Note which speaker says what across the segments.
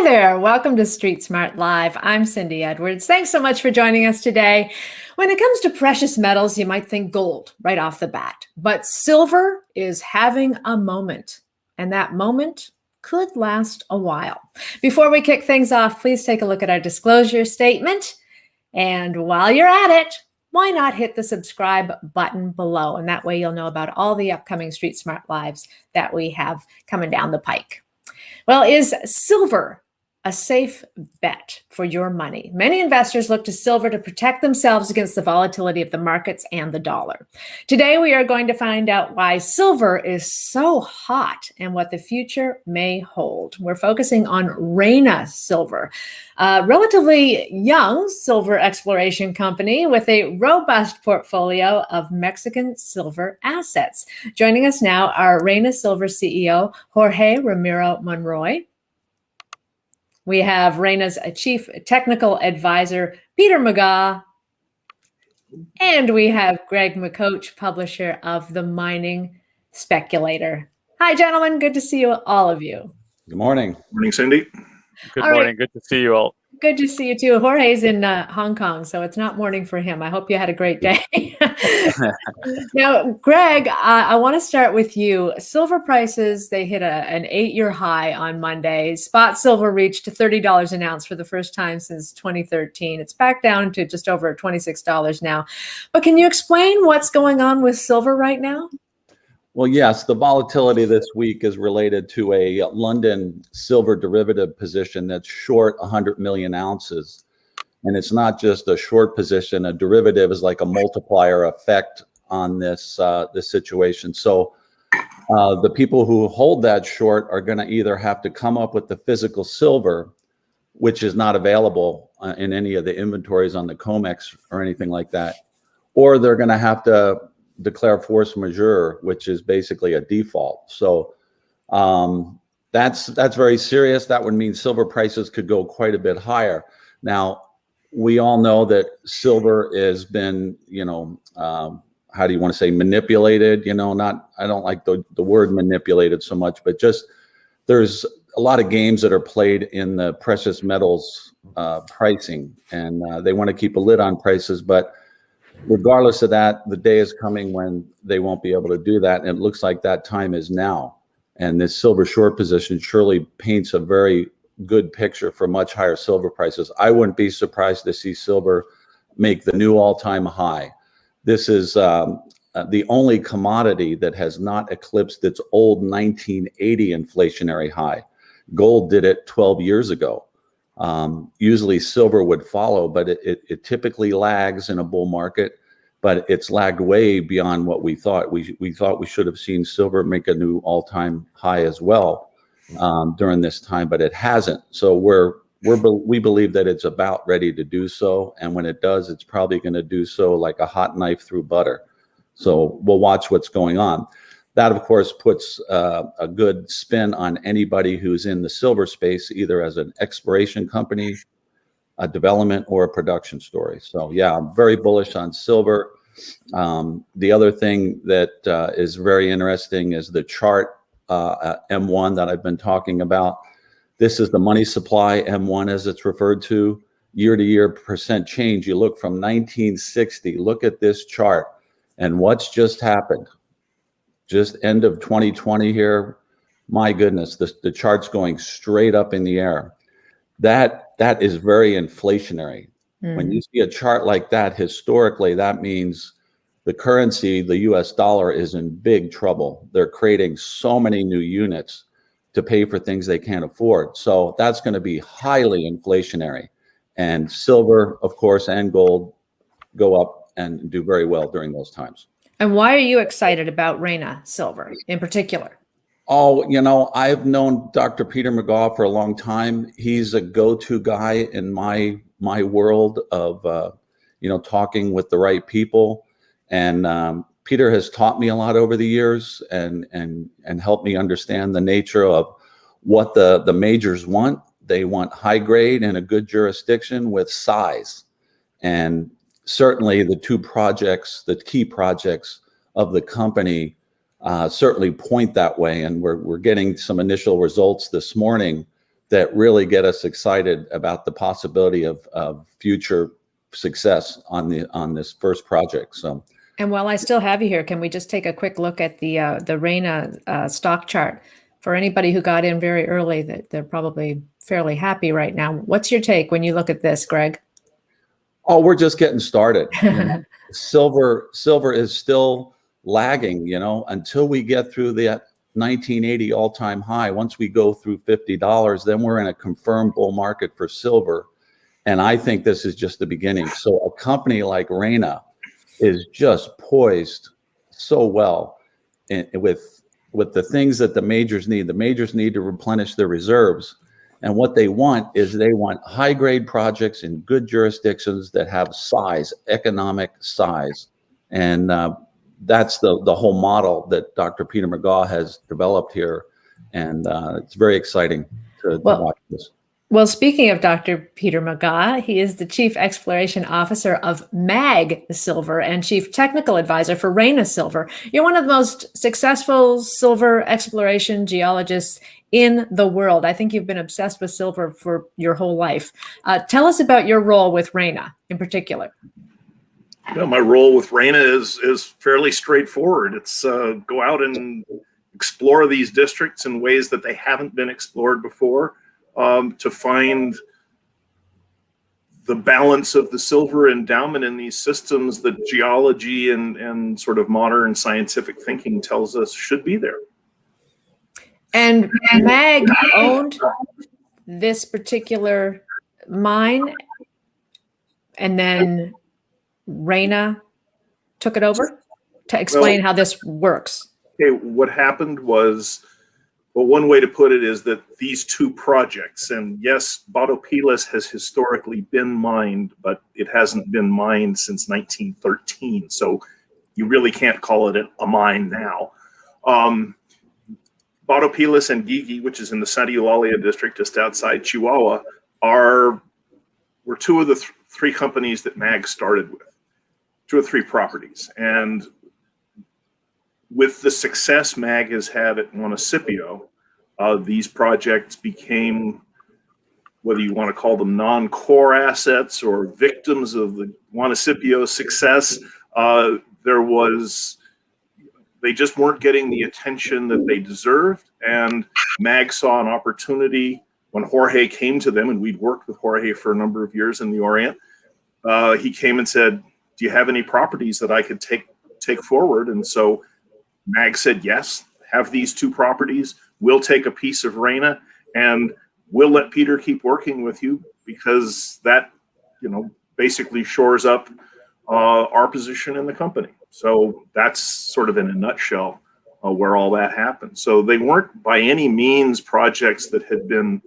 Speaker 1: Hi there. Welcome to Street Smart Live. I'm Cyndi Edwards. Thanks so much for joining us today. When it comes to precious metals, you might think gold right off the bat, but silver is having a moment, and that moment could last a while. Before we kick things off, please take a look at our disclosure statement. And while you're at it, why not hit the subscribe button below? And that way you'll know about all the upcoming Street Smart Lives that we have coming down the pike. Well, is silver a safe bet for your money? Many investors look to silver to protect themselves against the volatility of the markets and the dollar. Today, we are going to find out why silver is so hot and what the future may hold. We're focusing on Reyna Silver, a relatively young silver exploration company with a robust portfolio of Mexican silver assets. Joining us now are Reyna Silver CEO Jorge Ramiro Monroy. We have Reyna's Chief Technical Advisor, Peter Megaw, and we have Greg McCoach, publisher of the Mining Speculator. Hi, gentlemen. Good to see you, all of you.
Speaker 2: Good morning.
Speaker 3: Morning, Cyndi.
Speaker 4: Good morning. Good to see you all.
Speaker 1: Good to see you too. Jorge's in Hong Kong, so it's not morning for him. I hope you had a great day. Now, Greg, I want to start with you. Silver prices, they hit an 8-year high on Monday. Spot silver reached $30 an ounce for the first time since 2013. It's back down to just over $26 now. But can you explain what's going on with silver right now?
Speaker 2: Well, yes, the volatility this week is related to a London silver derivative position that's short 100 million ounces. And it's not just a short position. A derivative is like a multiplier effect on this situation. So the people who hold that short are going to either have to come up with the physical silver, which is not available in any of the inventories on the COMEX or anything like that, or they're going to have to declare force majeure, which is basically a default. So that's very serious. That would mean silver prices could go quite a bit higher. Now, we all know that silver has been, how do you want to say, manipulated? I don't like the word manipulated so much, but just there's a lot of games that are played in the precious metals pricing, and they want to keep a lid on prices. But regardless of that, the day is coming when they won't be able to do that. And it looks like that time is now. And this silver short position surely paints a very good picture for much higher silver prices. I wouldn't be surprised to see silver make the new all-time high. This is the only commodity that has not eclipsed its old 1980 inflationary high. Gold did it 12 years ago. Usually silver would follow, but it typically lags in a bull market, but it's lagged way beyond what we thought. We thought we should have seen silver make a new all-time high as well during this time, but it hasn't. So we believe that it's about ready to do so. And when it does, it's probably going to do so like a hot knife through butter. So we'll watch what's going on. That, of course, puts a good spin on anybody who's in the silver space, either as an exploration company, a development, or a production story. So, yeah, I'm very bullish on silver. The other thing that is very interesting is the chart M1 that I've been talking about. This is the money supply M1, as it's referred to, year-to-year percent change. You look from 1960, look at this chart, and what's just happened. Just end of 2020 here, my goodness, the chart's going straight up in the air. That is very inflationary. When you see a chart like that, historically, that means the currency, the US dollar, is in big trouble. They're creating so many new units to pay for things they can't afford. So that's going to be highly inflationary. And silver, of course, and gold go up and do very well during those times.
Speaker 1: And why are you excited about Reyna Silver in particular?
Speaker 2: Oh, I've known Dr. Peter Megaw for a long time. He's a go-to guy in my world of, talking with the right people. And Peter has taught me a lot over the years and helped me understand the nature of what the majors want. They want high grade in a good jurisdiction with size. And certainly the the key projects of the company certainly point that way. And we're getting some initial results this morning that really get us excited about the possibility of future success on this first project. So.
Speaker 1: And while I still have you here, can we just take a quick look at the Reyna stock chart? For anybody who got in very early, that they're probably fairly happy right now. What's your take when you look at this, Greg?
Speaker 2: Oh, we're just getting started. Silver is still lagging, until we get through the 1980 all-time high. Once we go through $50, then we're in a confirmed bull market for silver. And I think this is just the beginning. So a company like Reyna is just poised so well with the things that the majors need. The majors need to replenish their reserves. And what they want is they want high-grade projects in good jurisdictions that have size, economic size. And that's the whole model that Dr. Peter Megaw has developed here. And it's very exciting to watch this.
Speaker 1: Well, speaking of Dr. Peter Megaw, he is the Chief Exploration Officer of MAG Silver and Chief Technical Advisor for Reyna Silver. You're one of the most successful silver exploration geologists in the world. I think you've been obsessed with silver for your whole life. Tell us about your role with Reyna in particular.
Speaker 3: My role with Reyna is fairly straightforward. It's go out and explore these districts in ways that they haven't been explored before. To find the balance of the silver endowment in these systems that geology and sort of modern scientific thinking tells us should be there.
Speaker 1: And MAG owned this particular mine, and then Reyna took it over to explain how this works.
Speaker 3: Okay, what happened was, well, one way to put it is that these two projects, and yes, Batopilas has historically been mined, but it hasn't been mined since 1913. So you really can't call it a mine now. Batopilas and Gigi, which is in the Santa Eulalia district just outside Chihuahua, were two of the three companies that MAG started with, two or three properties. And with the success MAG has had at Juanicipio, these projects became, whether you want to call them non-core assets or victims of the Juanicipio success, they just weren't getting the attention that they deserved. And MAG saw an opportunity when Jorge came to them, and we'd worked with Jorge for a number of years in the Orient. He came and said, do you have any properties that I could take forward? And so MAG said, yes, have these two properties. We'll take a piece of Reyna, and we'll let Peter keep working with you, because that, basically shores up our position in the company. So that's sort of in a nutshell where all that happened. So they weren't by any means projects that had been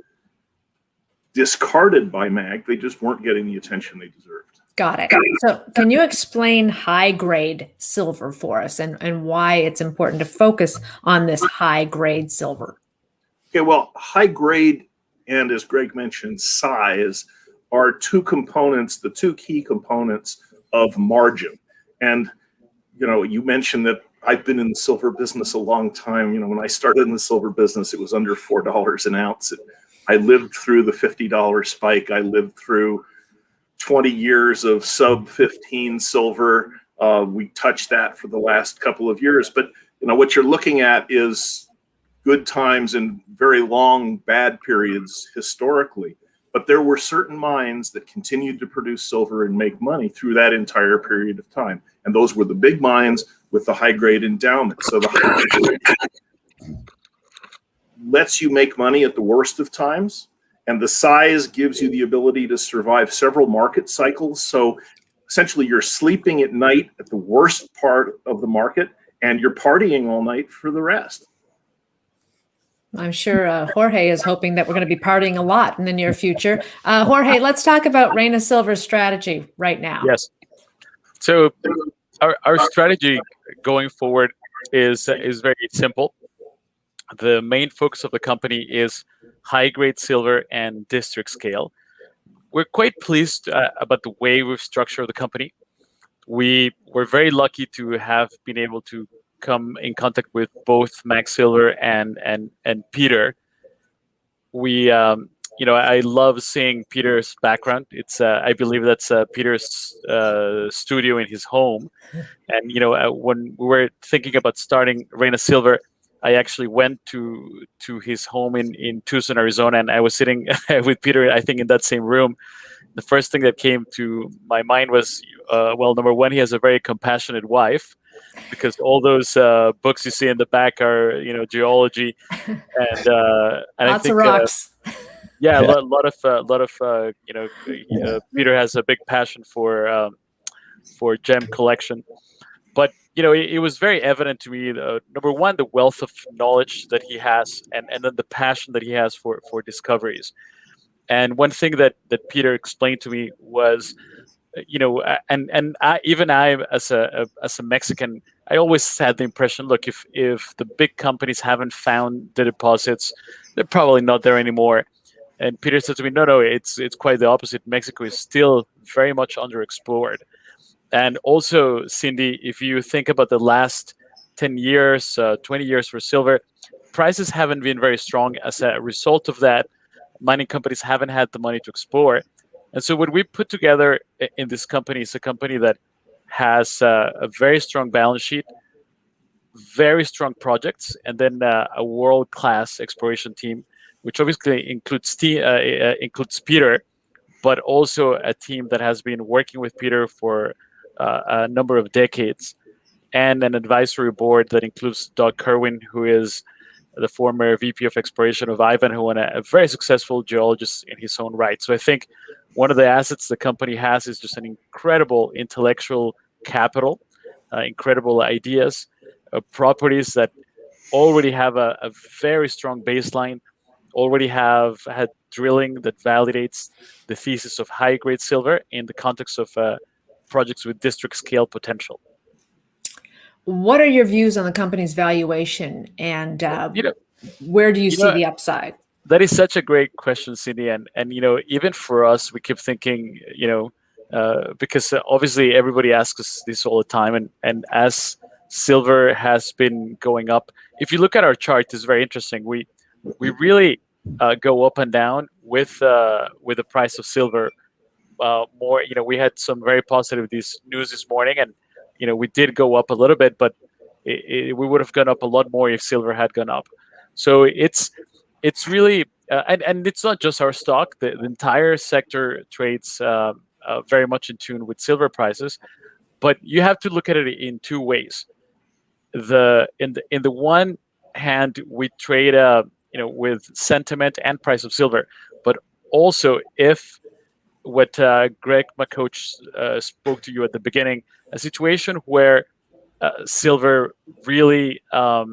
Speaker 3: discarded by MAG. They just weren't getting the attention they deserved.
Speaker 1: Got it. So can you explain high-grade silver for us and why it's important to focus on this high-grade silver?
Speaker 3: Okay, well, high-grade and, as Greg mentioned, size are two components, the two key components of margin. And, you mentioned that I've been in the silver business a long time. When I started in the silver business, it was under $4 an ounce. I lived through the $50 spike. I lived through 20 years of sub 15 silver. We touched that for the last couple of years. But, what you're looking at is good times and very long bad periods historically. But there were certain mines that continued to produce silver and make money through that entire period of time. And those were the big mines with the high-grade endowment. So the high-grade lets you make money at the worst of times, and the size gives you the ability to survive several market cycles. So essentially you're sleeping at night at the worst part of the market, and you're partying all night for the rest.
Speaker 1: I'm sure Jorge is hoping that we're going to be partying a lot in the near future. Jorge, let's talk about Reyna Silver's strategy right now.
Speaker 4: Yes. So our strategy going forward is very simple. The main focus of the company is high-grade silver and district scale. We're quite pleased about the way we've structured the company. We were very lucky to have been able to come in contact with both MAG Silver and Peter. We I love seeing Peter's background. It's I believe that's Peter's studio in his home. And when we were thinking about starting Reina Silver, I actually went to his home in Tucson, Arizona, and I was sitting with Peter, I think, in that same room. The first thing that came to my mind was, well, number one, he has a very compassionate wife, because all those books you see in the back are, geology, and I
Speaker 1: Lots of
Speaker 4: think,
Speaker 1: rocks.
Speaker 4: yeah, a lot of Peter has a big passion for gem collection. But it was very evident to me, number one, the wealth of knowledge that he has, and then the passion that he has for discoveries. And one thing that Peter explained to me was, and even I, as a Mexican, I always had the impression, look, if the big companies haven't found the deposits, they're probably not there anymore. And Peter said to me, no, it's quite the opposite. Mexico is still very much underexplored. And also, Cyndi, if you think about the last 10 years, 20 years for silver, prices haven't been very strong. As a result of that, mining companies haven't had the money to explore. And so what we put together in this company is a company that has a very strong balance sheet, very strong projects, and then a world-class exploration team, which obviously includes Peter, but also a team that has been working with Peter for a number of decades, and an advisory board that includes Doug Kerwin, who is the former VP of exploration of Ivanhoe and a very successful geologist in his own right. So I think one of the assets the company has is just an incredible intellectual capital, incredible ideas, properties that already have a very strong baseline, already have had drilling that validates the thesis of high-grade silver in the context of projects with district scale potential.
Speaker 1: What are your views on the company's valuation, and where do you see the upside?
Speaker 4: That is such a great question, Cyndi, and even for us, we keep thinking, because obviously everybody asks us this all the time, and as silver has been going up, if you look at our chart, it's very interesting. We really go up and down with the price of silver. More, we had some very positive news this morning, and we did go up a little bit, but we would have gone up a lot more if silver had gone up. So it's really and it's not just our stock. The entire sector trades very much in tune with silver prices, but you have to look at it in two ways. In the one hand, we trade with sentiment and price of silver, but also if what Greg McCoach spoke to you at the beginning, a situation where silver really, a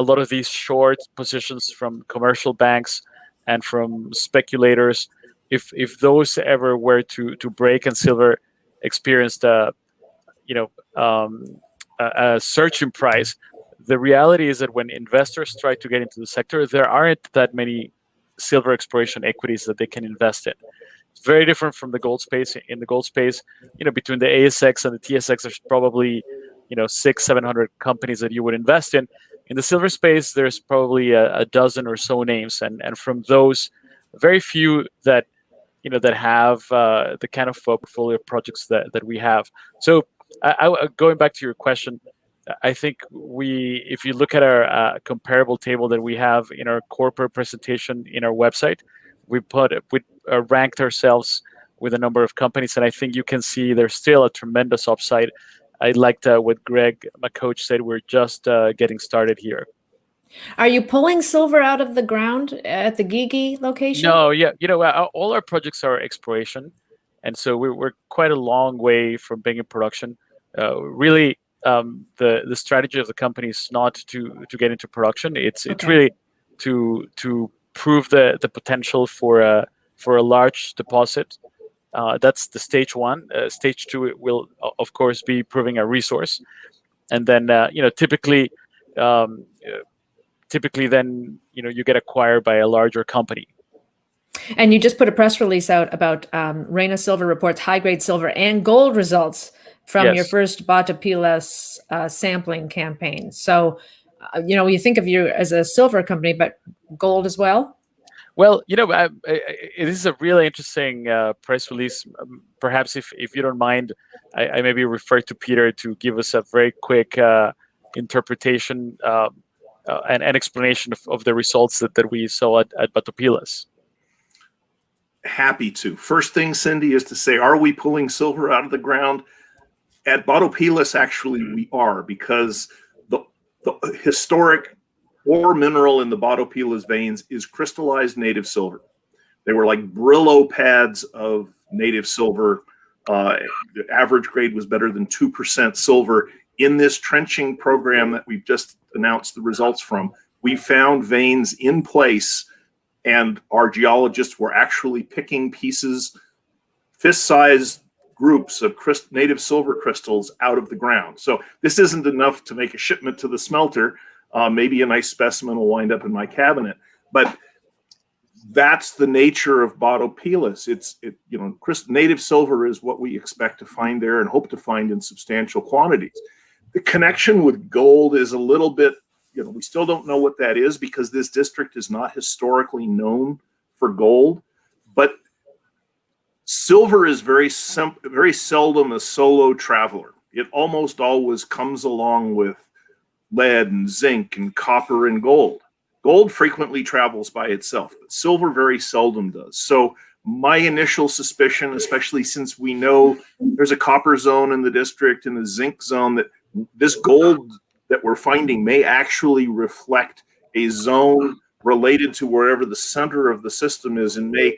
Speaker 4: lot of these short positions from commercial banks and from speculators, if those ever were to break and silver experienced a surge in price, the reality is that when investors try to get into the sector, there aren't that many silver exploration equities that they can invest in. It's very different from the gold space. In the gold space, between the ASX and the TSX, there's probably 600-700 companies that you would invest in. In the silver space, there's probably a dozen or so names, and from those, very few that that have the kind of portfolio projects that we have. So, going back to your question, I think if you look at our comparable table that we have in our corporate presentation in our website, we ranked ourselves with a number of companies, and I think you can see there's still a tremendous upside. I liked what Greg McCoach said. We're just getting started here.
Speaker 1: Are you pulling silver out of the ground at the Gigi location?
Speaker 4: No, yeah, all our projects are exploration, and so we're quite a long way from being in production. Really, the strategy of the company is not to get into production. It's really to prove the potential for a large deposit. That's the stage one. Stage two will, of course, be proving a resource, and then typically then you get acquired by a larger company.
Speaker 1: And you just put a press release out about Reina Silver reports high-grade silver and gold results from your first Bata Pilas sampling campaign. So, you think of you as a silver company, but gold as well?
Speaker 4: Well, this is a really interesting press release. Perhaps if you don't mind, I maybe refer to Peter to give us a very quick interpretation and explanation of the results that we saw at Batopilas.
Speaker 3: Happy to. First thing, Cyndi, is to say, are we pulling silver out of the ground? At Batopilas, actually, we are, because the historic ore mineral in the Batopilas veins is crystallized native silver. They were like Brillo pads of native silver. The average grade was better than 2% silver. In this trenching program that we've just announced the results from, we found veins in place, and our geologists were actually picking pieces, fist-sized groups of native silver crystals out of the ground. So this isn't enough to make a shipment to the smelter. Maybe a nice specimen will wind up in my cabinet, but that's the nature of Batopilas. Native silver is what we expect to find there and hope to find in substantial quantities. The connection with gold is a little bit, we still don't know what that is, because this district is not historically known for gold, but silver is very seldom a solo traveler. It almost always comes along with lead and zinc and copper and gold. Gold frequently travels by itself, but silver very seldom does. So my initial suspicion, especially since we know there's a copper zone in the district and a zinc zone, that this gold that we're finding may actually reflect a zone related to wherever the center of the system is, and may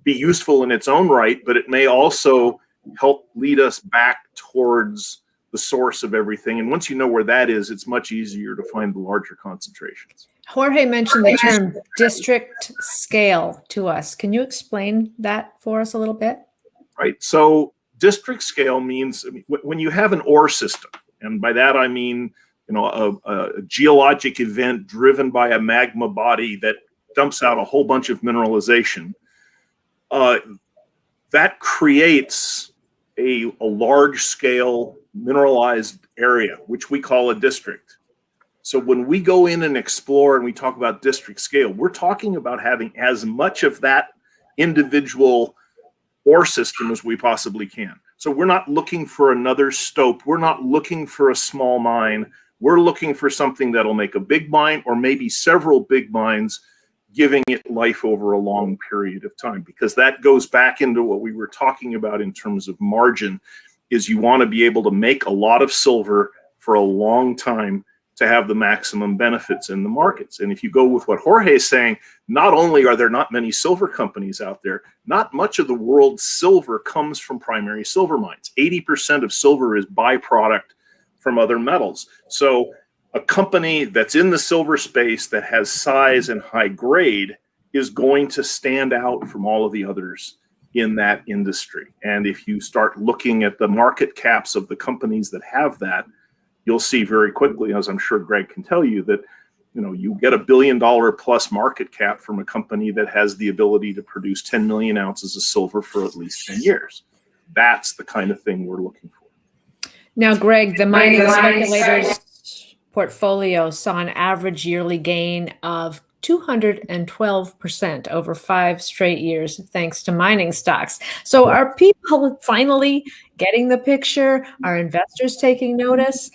Speaker 3: be useful in its own right, but it may also help lead us back towards the source of everything. And once you know where that is, it's much easier to find the larger concentrations.
Speaker 1: Jorge mentioned the term district scale to us. Can you explain that for us a little bit?
Speaker 3: Right. So district scale means, when you have an ore system, and by that I mean, a geologic event driven by a magma body that dumps out a whole bunch of mineralization, that creates a large scale mineralized area, which we call a district. So when we go in and explore and we talk about district scale, we're talking about having as much of that individual ore system as we possibly can. So we're not looking for another stope. We're not looking for a small mine. We're looking for something that'll make a big mine, or maybe several big mines, giving it life over a long period of time, because that goes back into what we were talking about in terms of margin. Is you want to be able to make a lot of silver for a long time to have the maximum benefits in the markets. And if you go with what Jorge is saying, not only are there not many silver companies out there, not much of the world's silver comes from primary silver mines. 80% of silver is byproduct from other metals. So a company that's in the silver space that has size and high grade is going to stand out from all of the others in that industry. And if you start looking at the market caps of the companies that have that, you'll see very quickly, as I'm sure Greg can tell you, that you get $1 billion plus market cap from a company that has the ability to produce 10 million ounces of silver for at least 10 years. That's the kind of thing we're looking for.
Speaker 1: Now, Greg, the mining speculators portfolio saw an average yearly gain of 212% over 5 straight years, thanks to mining stocks. So are people finally getting the picture? Are investors taking notice?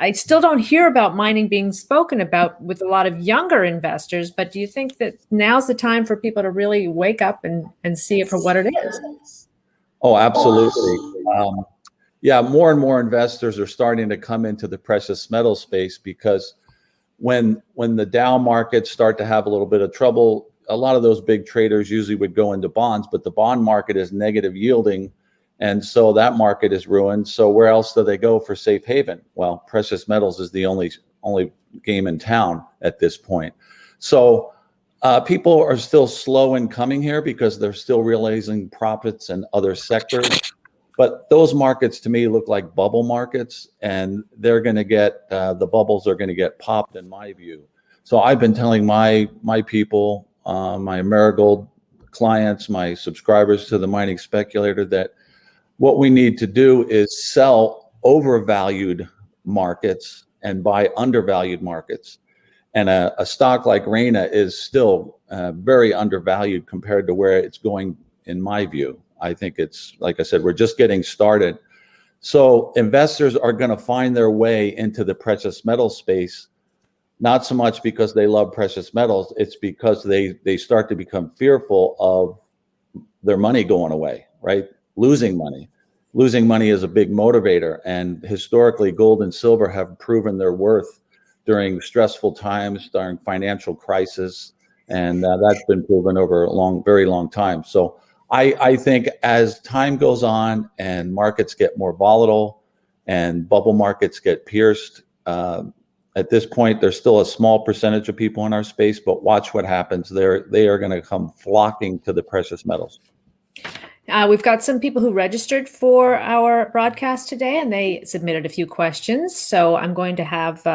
Speaker 1: I still don't hear about mining being spoken about with a lot of younger investors, but do you think that now's the time for people to really wake up and see it for what it is?
Speaker 2: Oh, absolutely. Yeah, more and more investors are starting to come into the precious metal space, because when the Dow markets start to have a little bit of trouble, a lot of those big traders usually would go into bonds, but the bond market is negative yielding, and so that market is ruined. So where else do they go for safe haven? Well, precious metals is the only game in town at this point. So people are still slow in coming here because they're still realizing profits in other sectors. But those markets to me look like bubble markets, and they're going to get the bubbles are going to get popped, in my view. So I've been telling my people, my Marigold clients, my subscribers to the Mining Speculator, that what we need to do is sell overvalued markets and buy undervalued markets. And a stock like Reina is still very undervalued compared to where it's going, in my view. I think it's, like I said, we're just getting started. So investors are going to find their way into the precious metal space, not so much because they love precious metals. It's because they start to become fearful of their money going away, right? Losing money. Losing money is a big motivator. And historically, gold and silver have proven their worth during stressful times, during financial crisis. And that's been proven over a very long time. So I think as time goes on and markets get more volatile and bubble markets get pierced, at this point, there's still a small percentage of people in our space, but watch what happens. They are going to come flocking to the precious metals.
Speaker 1: We've got some people who registered for our broadcast today, and they submitted a few questions. So I'm going to have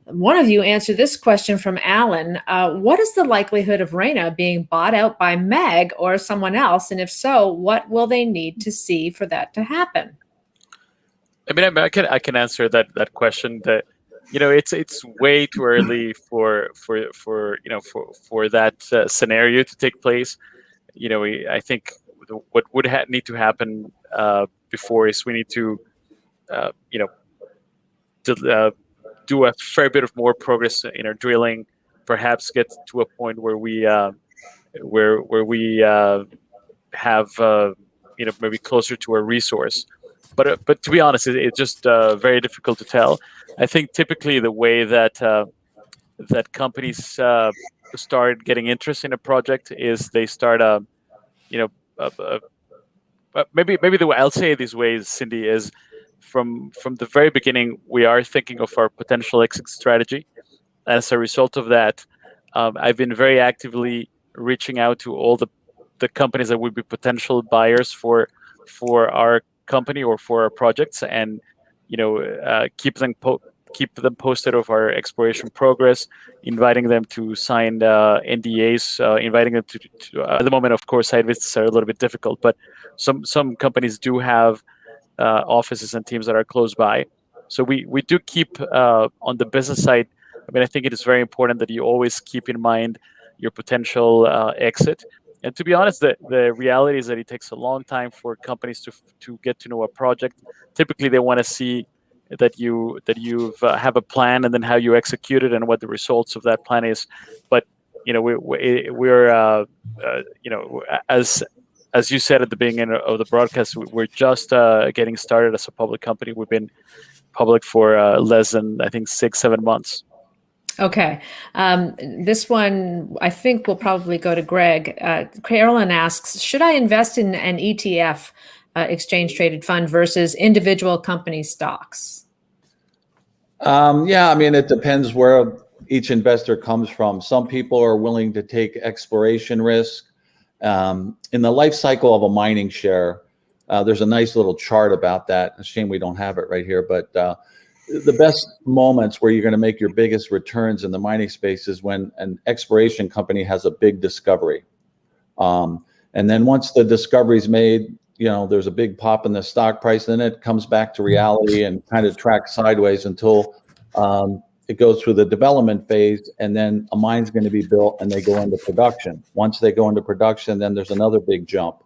Speaker 1: one of you answer this question from Alan. What is the likelihood of Reina being bought out by Meg or someone else? And if so, what will they need to see for that to happen?
Speaker 4: I mean, I can answer that question. That it's way too early for that scenario to take place. I think what would need to happen before is we need to do a fair bit of more progress in our drilling, perhaps get to a point where we have maybe closer to a resource. But to be honest, it's just very difficult to tell. I think typically the way that that companies start getting interest in a project is they start maybe the way I'll say it this way, Cyndi, is from the very beginning we are thinking of our potential exit strategy. As a result of that, I've been very actively reaching out to all the companies that would be potential buyers for our company or for our projects, and keep them posted of our exploration progress, inviting them to sign NDAs, inviting them to at the moment, of course, site visits are a little bit difficult, but some companies do have offices and teams that are close by. So we do keep on the business side. I mean, I think it is very important that you always keep in mind your potential exit. And to be honest, the reality is that it takes a long time for companies to get to know a project. Typically, they want to see that you have a plan and then how you execute it and what the results of that plan is. But we're as you said at the beginning of the broadcast, we're just getting started as a public company. We've been public for less than, I think, 6-7 months.
Speaker 1: Okay. This one, I think, will probably go to Greg. Carolyn asks, should I invest in an ETF, exchange traded fund, versus individual company stocks?
Speaker 2: Yeah, I mean, it depends where each investor comes from. Some people are willing to take exploration risk. In the life cycle of a mining share, there's a nice little chart about that. A shame we don't have it right here, but the best moments where you're going to make your biggest returns in the mining space is when an exploration company has a big discovery. And then once the discovery's made, there's a big pop in the stock price, then it comes back to reality and kind of tracks sideways until it goes through the development phase, and then a mine's going to be built and they go into production. Once they go into production, then there's another big jump.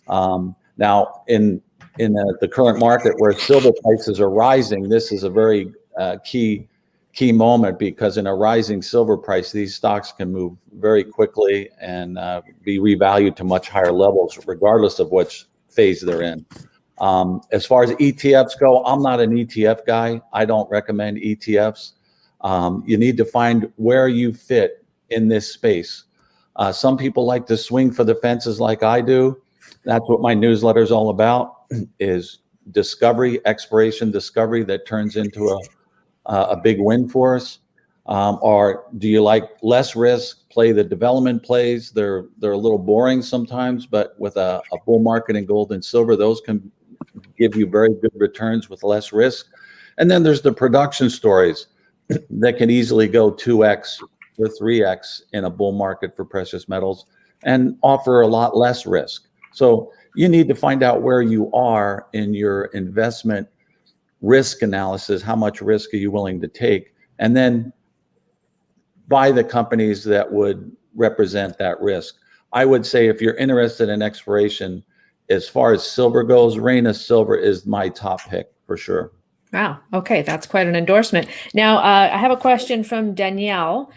Speaker 2: Now, in the current market where silver prices are rising, this is a very key moment, because in a rising silver price, these stocks can move very quickly and be revalued to much higher levels, regardless of which phase they're in. As far as ETFs go, I'm not an ETF guy. I don't recommend ETFs. You need to find where you fit in this space. Some people like to swing for the fences like I do. That's what my newsletter is all about, is exploration discovery that turns into a big win for us. Or do you like less risk, play the development plays? They're a little boring sometimes, but with a bull market in gold and silver, those can give you very good returns with less risk. And then there's the production stories that can easily go 2x or 3x in a bull market for precious metals and offer a lot less risk. So you need to find out where you are in your investment risk analysis. How much risk are you willing to take? And then by the companies that would represent that risk. I would say if you're interested in exploration, as far as silver goes, Reyna Silver is my top pick for sure.
Speaker 1: Wow. Okay, that's quite an endorsement. Now, I have a question from Danielle,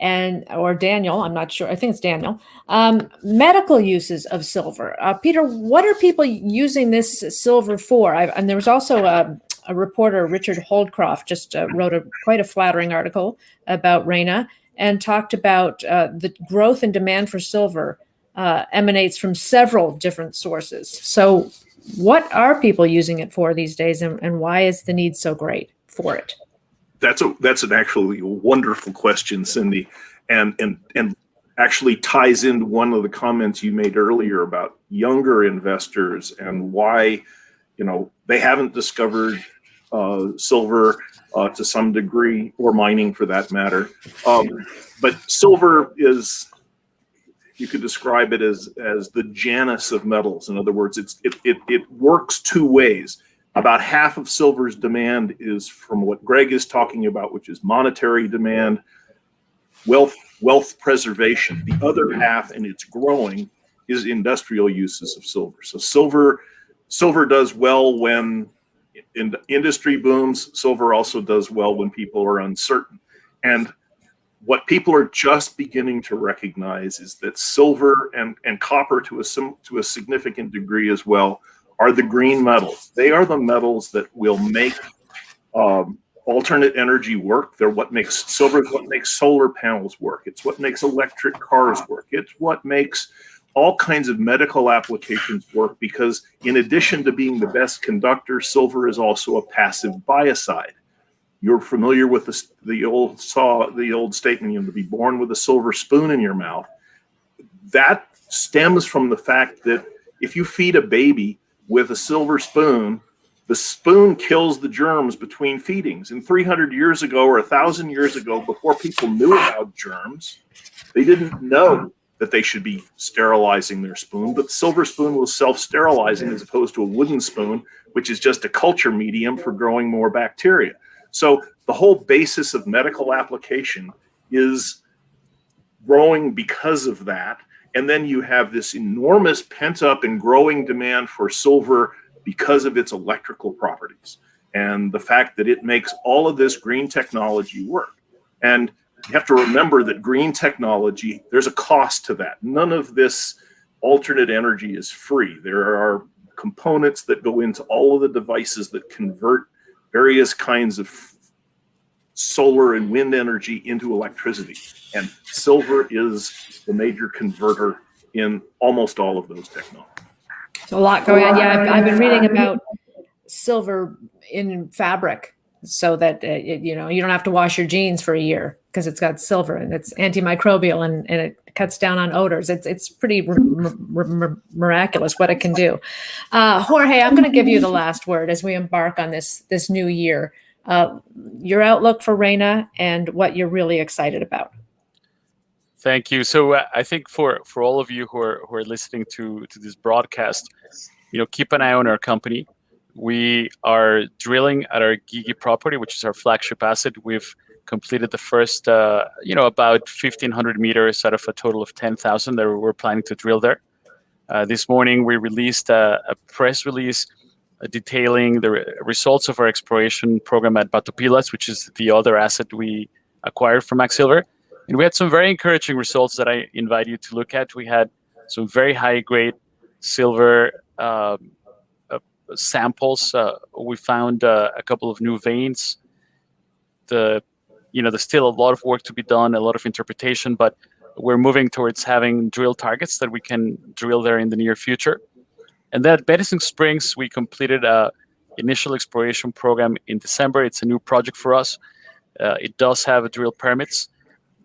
Speaker 1: or Daniel. I'm not sure. I think it's Daniel. Medical uses of silver. Peter, what are people using this silver for? And there was also a reporter, Richard Holdcroft, just wrote quite a flattering article about Reyna and talked about the growth and demand for silver emanates from several different sources. So what are people using it for these days, and why is the need so great for it?
Speaker 3: That's an actually wonderful question, Cyndi, and actually ties into one of the comments you made earlier about younger investors and why, they haven't discovered silver to some degree, or mining for that matter. But silver is, you could describe it as the Janus of metals. In other words, it works two ways. About half of silver's demand is from what Greg is talking about, which is monetary demand, wealth preservation. The other half, and it's growing, is industrial uses of silver. So silver does well when industry booms. Silver also does well when people are uncertain. And what people are just beginning to recognize is that silver and copper to a significant degree as well are the green metals. They are the metals that will make alternate energy work. They're what makes silver is what makes solar panels work. It's what makes electric cars work. It's what makes all kinds of medical applications work, because in addition to being the best conductor, silver is also a passive biocide. You're familiar with the old statement, to be born with a silver spoon in your mouth. That stems from the fact that if you feed a baby with a silver spoon, the spoon kills the germs between feedings. And 300 years ago or 1,000 years ago, before people knew about germs, they didn't know that they should be sterilizing their spoon, but the silver spoon was self-sterilizing as opposed to a wooden spoon, which is just a culture medium for growing more bacteria. So the whole basis of medical application is growing because of that. And then you have this enormous pent-up and growing demand for silver because of its electrical properties and the fact that it makes all of this green technology work. And you have to remember that green technology, there's a cost to that. None of this alternate energy is free. There are components that go into all of the devices that convert various kinds of solar and wind energy into electricity. And silver is the major converter in almost all of those technologies.
Speaker 1: So a lot going on. Yeah, I've been reading about silver in fabric, so that you don't have to wash your jeans for a year because it's got silver, and it's antimicrobial, and it cuts down on odors. It's pretty miraculous what it can do. Jorge, I'm going to give you the last word as we embark on this new year. Your outlook for Reyna and what you're really excited about.
Speaker 4: Thank you. So I think for all of you who are listening to this broadcast, keep an eye on our company. We are drilling at our Gigi property, which is our flagship asset. We've completed the first, about 1,500 meters out of a total of 10,000 that we're planning to drill there. This morning, we released a press release detailing the results of our exploration program at Batopilas, which is the other asset we acquired from Max Silver. And we had some very encouraging results that I invite you to look at. We had some very high-grade silver samples. We found a couple of new veins. There's still a lot of work to be done, a lot of interpretation, but we're moving towards having drill targets that we can drill there in the near future. And then at Medicine Springs, we completed an initial exploration program in December. It's a new project for us. It does have drill permits.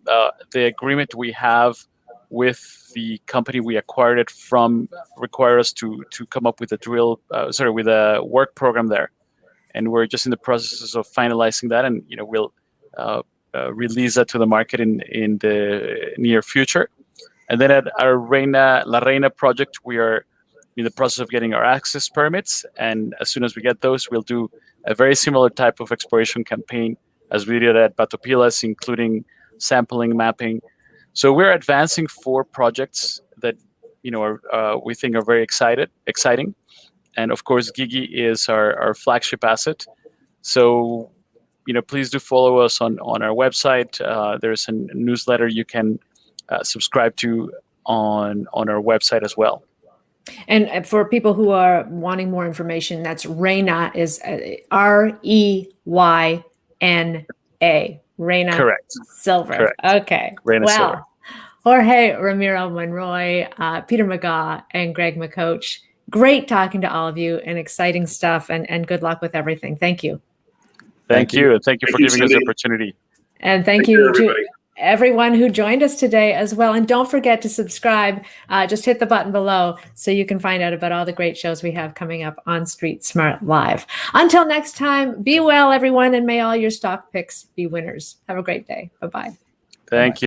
Speaker 4: The agreement we have with the company we acquired it from require us to come up with a work program there, and we're just in the process of finalizing that, and we'll release that to the market in the near future. And then at our La Reyna project, we are in the process of getting our access permits, and as soon as we get those, we'll do a very similar type of exploration campaign as we did at Batopilas, including sampling, mapping. So we're advancing 4 projects that we think are very exciting, and of course, Gigi is our flagship asset. So please do follow us on our website. There's a newsletter you can subscribe to on our website as well.
Speaker 1: And for people who are wanting more information, that's Reyna, is Reyna. Reyna.
Speaker 4: Correct.
Speaker 1: Silver.
Speaker 4: Correct.
Speaker 1: Okay.
Speaker 4: Reyna Silver.
Speaker 1: Jorge, Ramiro, Monroy, Peter Megaw, and Greg McCoach. Great talking to all of you, and exciting stuff, and good luck with everything. Thank you.
Speaker 4: Thank you. Thank you for giving us the
Speaker 3: Cyndi.
Speaker 4: opportunity.
Speaker 1: And thank you to
Speaker 3: everybody.
Speaker 1: everyone who joined us today as well. And don't forget to subscribe. Just hit the button below so you can find out about all the great shows we have coming up on Street Smart Live. Until next time, be well, everyone, and may all your stock picks be winners. Have a great day. Bye-bye.
Speaker 4: Thank you.